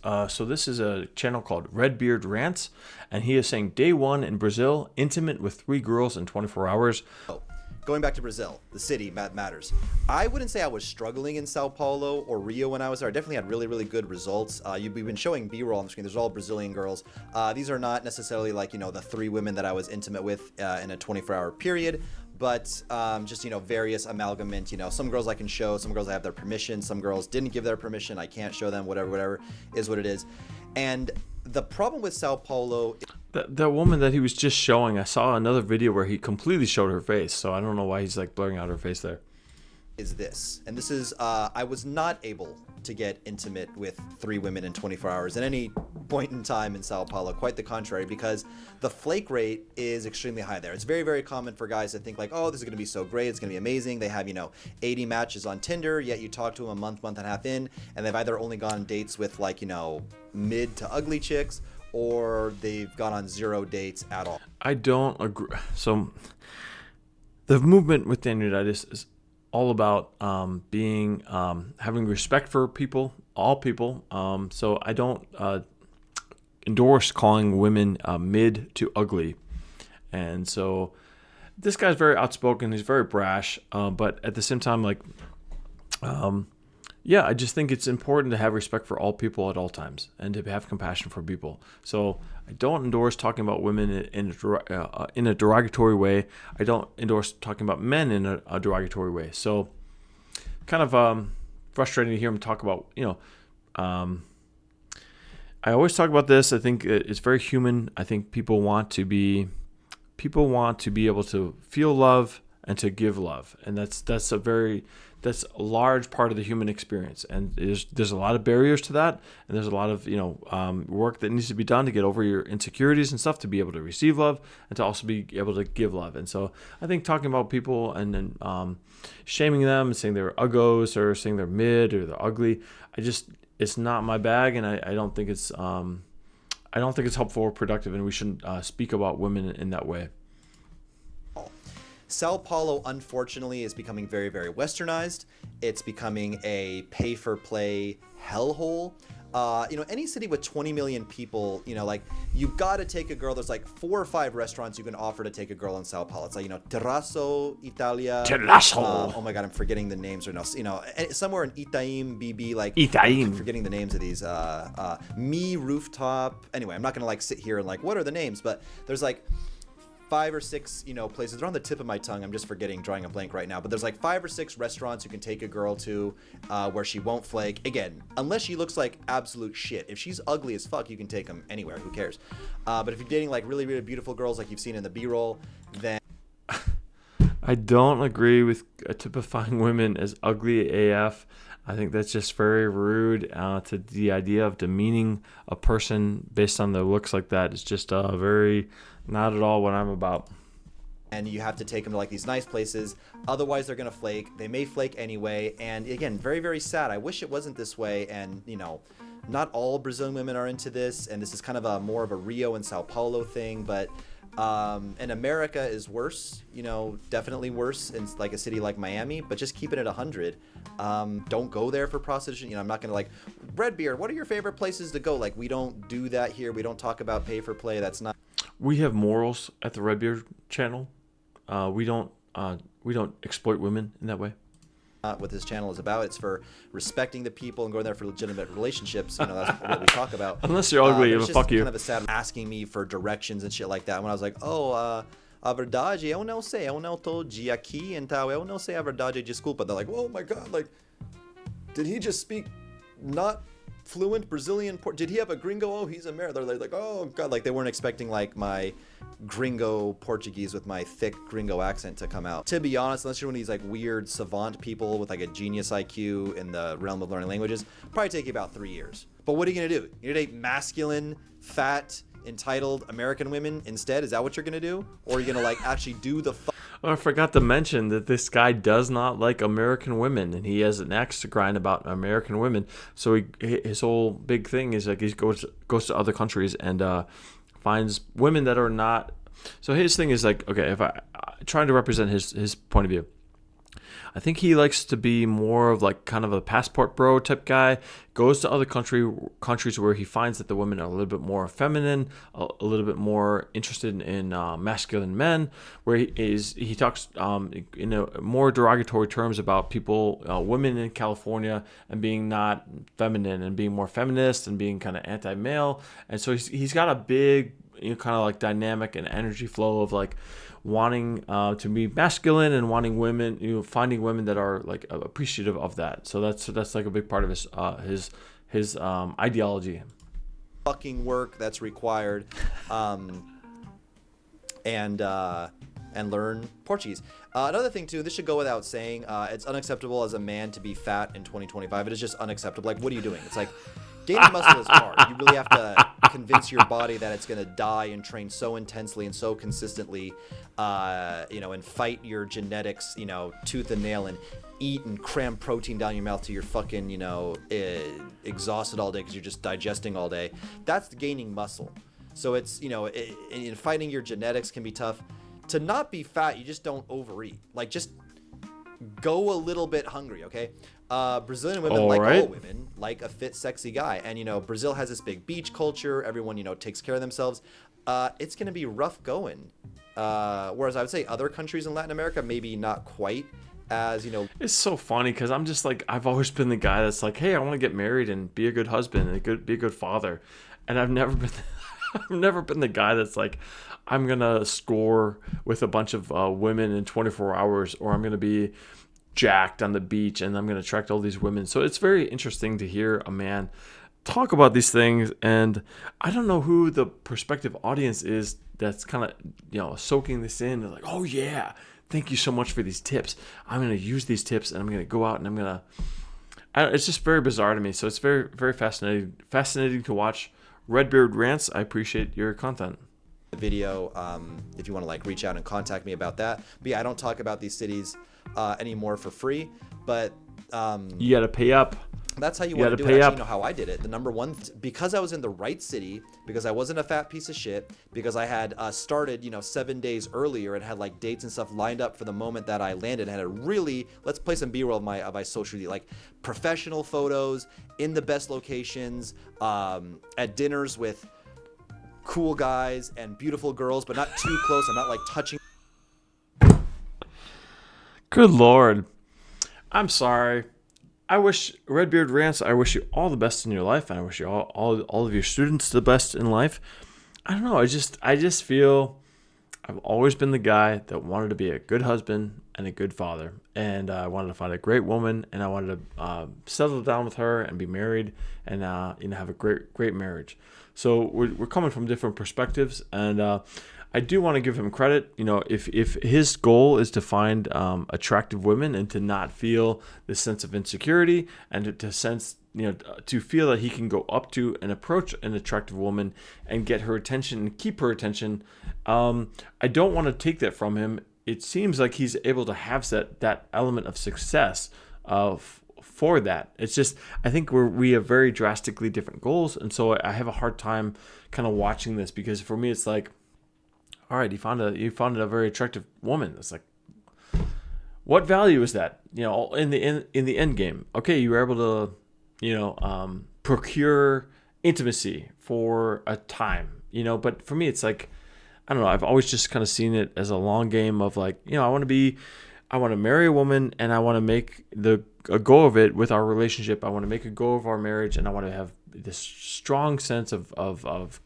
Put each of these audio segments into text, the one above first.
So this is a channel called Red Beard Rants, and he is saying day one in Brazil, intimate with 3 girls in 24 hours. Oh, going back to Brazil, the city matters. I wouldn't say I was struggling in Sao Paulo or Rio when I was there. I definitely had really, really good results. We've been showing B-roll on the screen. There's all Brazilian girls. These are not necessarily like, the 3 women that I was intimate with in a 24-hour period, but just, various amalgamant. Some girls I can show, some girls I have their permission, some girls didn't give their permission. I can't show them, whatever is what it is. And the problem with Sao Paulo... That woman that he was just showing, I saw another video where he completely showed her face, so I don't know why he's like blurring out her face there. Is this, and this is, I was not able to get intimate with 3 women in 24 hours at any point in time in Sao Paulo. Quite the contrary, because the flake rate is extremely high there. It's very, very common for guys to think like, oh, this is going to be so great, it's going to be amazing. They have, 80 matches on Tinder, yet you talk to them a month and a half in, and they've either only gone on dates with like, mid to ugly chicks, or they've gone on 0 dates at all. I don't agree. So the movement within the United States is all about having respect for people, all people. So I don't endorse calling women mid to ugly. And so this guy's very outspoken. He's very brash. But at the same time, I just think it's important to have respect for all people at all times and to have compassion for people. So I don't endorse talking about women in a derogatory way. I don't endorse talking about men in a derogatory way. So kind of frustrating to hear him talk about, I always talk about this. I think it's very human. I think people want to be able to feel love and to give love. And that's a large part of the human experience, and there's a lot of barriers to that, and there's a lot of work that needs to be done to get over your insecurities and stuff to be able to receive love and to also be able to give love. And so I think talking about people and then shaming them and saying they're uggos or saying they're mid or they're ugly, it's not my bag, and I don't think it's helpful or productive, and we shouldn't speak about women in that way. Sao Paulo, unfortunately, is becoming very, very westernized. It's becoming a pay-for-play hellhole. Any city with 20 million people, you got to take a girl. There's like 4 or 5 restaurants you can offer to take a girl in Sao Paulo. It's like, Terrasso, Italia. Terrasso. Oh my God, I'm forgetting the names right now. Somewhere in Itaim, BB, Itaim. I'm forgetting the names of these. Me Rooftop. Anyway, I'm not going to sit here and what are the names? But there's 5 or 6, places. They're on the tip of my tongue. I'm just drawing a blank right now. But there's 5 or 6 restaurants you can take a girl to where she won't flake. Again, unless she looks like absolute shit. If she's ugly as fuck, you can take them anywhere. Who cares? But if you're dating really, really beautiful girls like you've seen in the B-roll, then... I don't agree with typifying women as ugly AF. I think that's just very rude. To the idea of demeaning a person based on their looks like that is just very not at all what I'm about. And you have to take them to these nice places. Otherwise, they're going to flake. They may flake anyway. And again, very, very sad. I wish it wasn't this way. And, not all Brazilian women are into this. And this is kind of more of a Rio and Sao Paulo thing. But and America is worse, definitely worse in a city like Miami, but just keep it at 100. Don't go there for prostitution. I'm not going to Red Beard, what are your favorite places to go? We don't do that here. We don't talk about pay for play. That's not. We have morals at the Red Beard channel. We don't exploit women in that way. Not what this channel is about. It's for respecting the people and going there for legitimate relationships. That's what we talk about. Unless you're ugly, fuck you. Kind of a sad asking me for directions and shit like that. When I was like, a verdade, eu não sei, eu não tô de aqui, então eu não sei a verdade, desculpa. They're like, oh my God, did he just speak not fluent Brazilian? Did he have a gringo? Oh, he's American. They're like, oh God, they weren't expecting my gringo Portuguese with my thick gringo accent to come out. To be honest, unless you're one of these weird savant people with a genius IQ in the realm of learning languages, probably take you about 3 years. But what are you gonna do? You're gonna date masculine, fat, entitled American women instead? Is that what you're gonna do? Or are you gonna actually do the I forgot to mention that this guy does not like American women, and he has an axe to grind about American women. So his whole big thing is he goes to other countries and finds women that are not. So his thing is okay, if I trying to represent his point of view. I think he likes to be more of like kind of a passport bro type guy. Goes to other countries where he finds that the women are a little bit more feminine, a little bit more interested in masculine men. Where he talks in a more derogatory terms about people, women in California, and being not feminine and being more feminist and being kind of anti-male. And so he's got a big, kind of like dynamic and energy flow of like wanting to be masculine and wanting women, finding women that are like appreciative of that. So that's like a big part of his ideology. Fucking work that's required, and learn Portuguese. Another thing too, this should go without saying. It's unacceptable as a man to be fat in 2025. It is just unacceptable. Like, what are you doing? It's like gaining muscle is hard. You really have to convince your body that it's going to die and train so intensely and so consistently, and fight your genetics, tooth and nail, and eat and cram protein down your mouth till you're fucking, exhausted all day because you're just digesting all day. That's gaining muscle. So it's, in fighting your genetics can be tough. To not be fat, you just don't overeat. Like, just go a little bit hungry, okay? Brazilian women, all women, like a fit, sexy guy. And, Brazil has this big beach culture. Everyone, takes care of themselves. It's going to be rough going. Whereas I would say other countries in Latin America, maybe not quite as, It's so funny because I'm just like, I've always been the guy that's like, hey, I want to get married and be a good husband and be a good father. And I've never been... I've never been the guy that's like, I'm going to score with a bunch of women in 24 hours, or I'm going to be jacked on the beach and I'm going to attract all these women. So it's very interesting to hear a man talk about these things. And I don't know who the prospective audience is that's kind of, soaking this in. They're like, oh yeah, thank you so much for these tips. I'm going to use these tips and I'm going to go out and I'm going to, it's just very bizarre to me. So it's very, very fascinating to watch. Red Beard Rants, I appreciate your content. Video, if you want to like reach out and contact me about that. But yeah, I don't talk about these cities anymore for free, but you got to pay up. That's how you want to do it. Actually, you know how I did it. The number one, because I was in the right city, because I wasn't a fat piece of shit, because I had started, 7 days earlier and had like dates and stuff lined up for the moment that I landed. And had a really, let's play some B-roll of my social media, like professional photos in the best locations, at dinners with cool guys and beautiful girls, but not too close. I'm not like touching. Good Lord. I'm sorry. I wish, Red Beard Rants, I wish you all the best in your life, and I wish you all of your students the best in life. I don't know, I just feel I've always been the guy that wanted to be a good husband and a good father, and I wanted to find a great woman, and I wanted to settle down with her and be married and have a great marriage. So we're coming from different perspectives, and I do want to give him credit. If his goal is to find attractive women and to not feel this sense of insecurity and to sense, to feel that he can go up to and approach an attractive woman and get her attention and keep her attention, I don't want to take that from him. It seems like he's able to have that element of success for that. It's just, I think we have very drastically different goals, and so I have a hard time kind of watching this, because for me it's like, all right, you found a very attractive woman. It's like, what value is that? In the end game. Okay, you were able to, procure intimacy for a time. But for me, it's like, I don't know. I've always just kind of seen it as a long game of like, I want to marry a woman, and I want to make a go of it with our relationship. I want to make a go of our marriage, and I want to have this strong sense of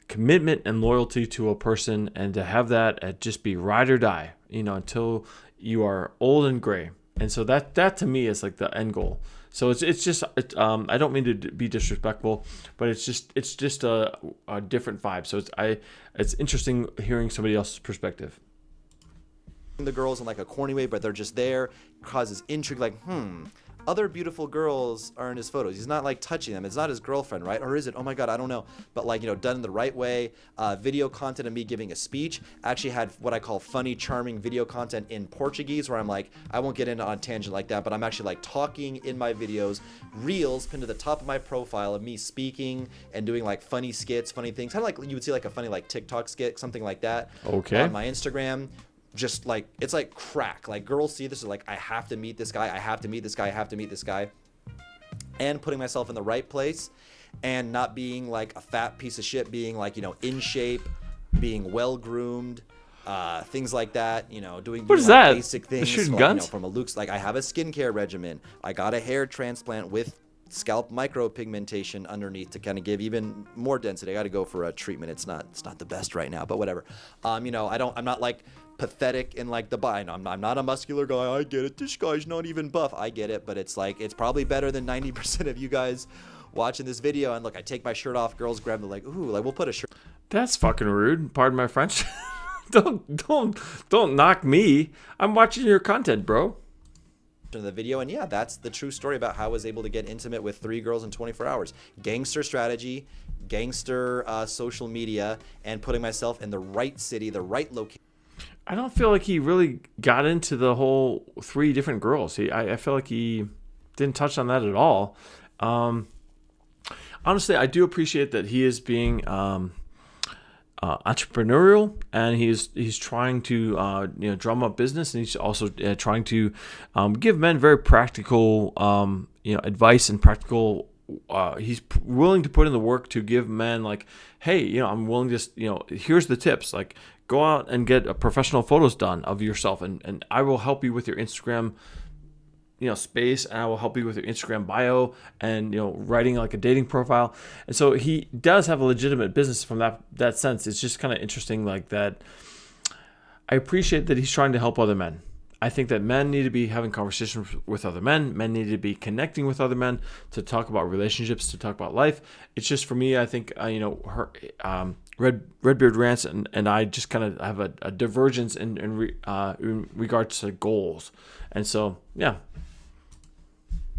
commitment and loyalty to a person, and to have that just be ride or die, until you are old and gray. And so that to me is like the end goal. So it's just I don't mean to be disrespectful, but it's just a different vibe. So it's interesting hearing somebody else's perspective. The girls in like a corny way, but they're just there, causes intrigue. Like, other beautiful girls are in his photos. He's not like touching them. It's not his girlfriend, right? Or is it? Oh my God, I don't know. But like, done in the right way. Video content of me giving a speech. Actually had what I call funny, charming video content in Portuguese, where I'm like, I won't get into on tangent like that, but I'm actually like talking in my videos, reels pinned to the top of my profile of me speaking and doing like funny skits, funny things. Kind of like you would see like a funny like TikTok skit, something like that. Okay. On my Instagram. just like, it's like crack. Like girls see this, are like, I have to meet this guy. I have to meet this guy. I have to meet this guy. And putting myself in the right place and not being like a fat piece of shit, being like, you know, in shape, being well groomed, things like that, you know, doing What is like that? basic things Shooting like, guns? you know, from a Luke's, like I have a skincare regimen. I got a hair transplant with scalp micropigmentation underneath to kind of give even more density. I got to go for a treatment. It's not the best right now, but whatever. You know, I'm not like pathetic in like the body. I'm not a muscular guy. I get it. This guy's not even buff. I get it, but it's like, it's probably better than 90% of you guys watching this video. And look, I take my shirt off, girls grab me like, ooh, like we'll put a shirt. That's fucking rude. Pardon my French. don't knock me. I'm watching your content, bro. In the video, and yeah, that's the true story about how I was able to get intimate with 3 girls in 24 hours. Gangster strategy, gangster social media, and putting myself in the right city, the right location. I don't feel like he really got into the whole 3 different girls. I feel like he didn't touch on that at all. Honestly, I do appreciate that he is being entrepreneurial, and he's trying to drum up business, and he's also trying to give men very practical advice and practical. He's willing to put in the work to give men like, hey, I'm willing to here's the tips, like go out and get professional photos done of yourself, and I will help you with your Instagram space, and I will help you with your Instagram bio and writing like a dating profile. And so he does have a legitimate business from that sense. It's just kind of interesting like that. I appreciate that he's trying to help other men. I think that men need to be having conversations with other men. Men need to be connecting with other men to talk about relationships, to talk about life. It's just, for me, I think Red Beard Rants and I just kind of have a divergence in regards to goals. And so, yeah.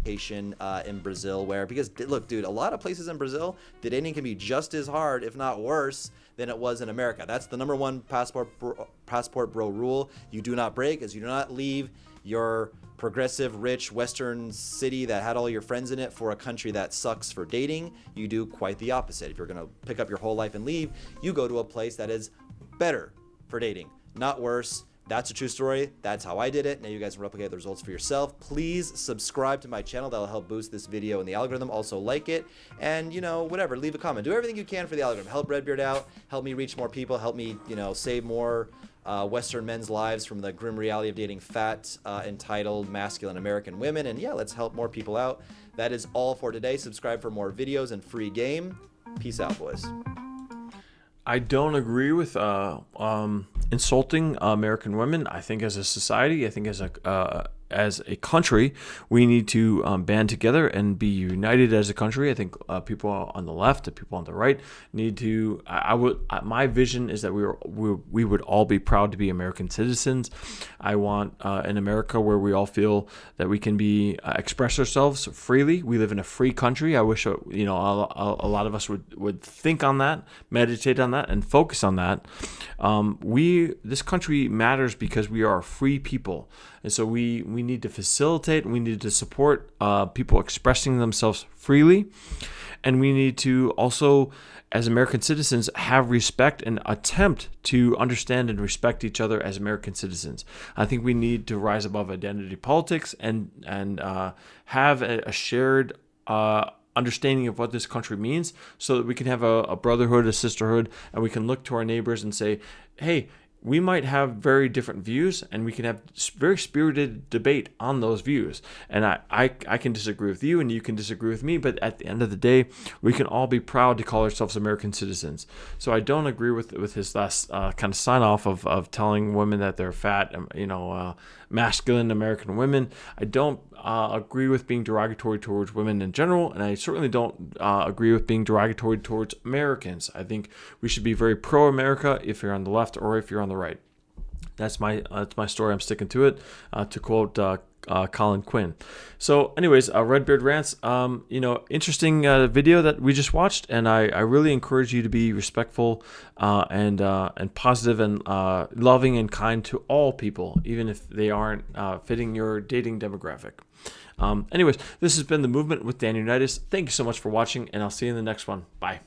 In Brazil, where, because look, dude, a lot of places in Brazil, the dating can be just as hard, if not worse, than it was in America. That's the number one passport bro rule. You do not break, as you do not leave your progressive, rich Western city that had all your friends in it for a country that sucks for dating. You do quite the opposite. If you're gonna pick up your whole life and leave, you go to a place that is better for dating, not worse. That's a true story. That's how I did it. Now you guys can replicate the results for yourself. Please subscribe to my channel. That'll help boost this video in the algorithm. Also like it, and whatever, leave a comment. Do everything you can for the algorithm. Help Redbeard out. Help me reach more people. Help me, save more Western men's lives from the grim reality of dating fat, entitled, masculine American women. And yeah, let's help more people out. That is all for today. Subscribe for more videos and free game. Peace out, boys. I don't agree with insulting American women. I think as a society, I think as a country, we need to band together and be united as a country. I think people on the left and people on the right need to. My vision is that we would all be proud to be American citizens. I want an America where we all feel that we can be express ourselves freely. We live in a free country. I wish a lot of us would think on that, meditate on that, and focus on that. This country matters because we are a free people. And so we need to facilitate, we need to support people expressing themselves freely. And we need to also, as American citizens, have respect and attempt to understand and respect each other as American citizens. I think we need to rise above identity politics and have a shared understanding of what this country means, so that we can have a brotherhood, a sisterhood, and we can look to our neighbors and say, hey, we might have very different views, and we can have very spirited debate on those views. And I can disagree with you, and you can disagree with me, but at the end of the day, we can all be proud to call ourselves American citizens. So I don't agree with his last kind of sign off of telling women that they're fat, masculine American women. I don't agree with being derogatory towards women in general, and I certainly don't agree with being derogatory towards Americans. I think we should be very pro-America if you're on the left or if you're on the right. That's my story. I'm sticking to it. To quote Colin Quinn. So, anyways, Red Beard Rants. Interesting video that we just watched, and I really encourage you to be respectful and positive and loving and kind to all people, even if they aren't fitting your dating demographic. Anyways, this has been The Movement with Dan Unitas. Thank you so much for watching, and I'll see you in the next one. Bye.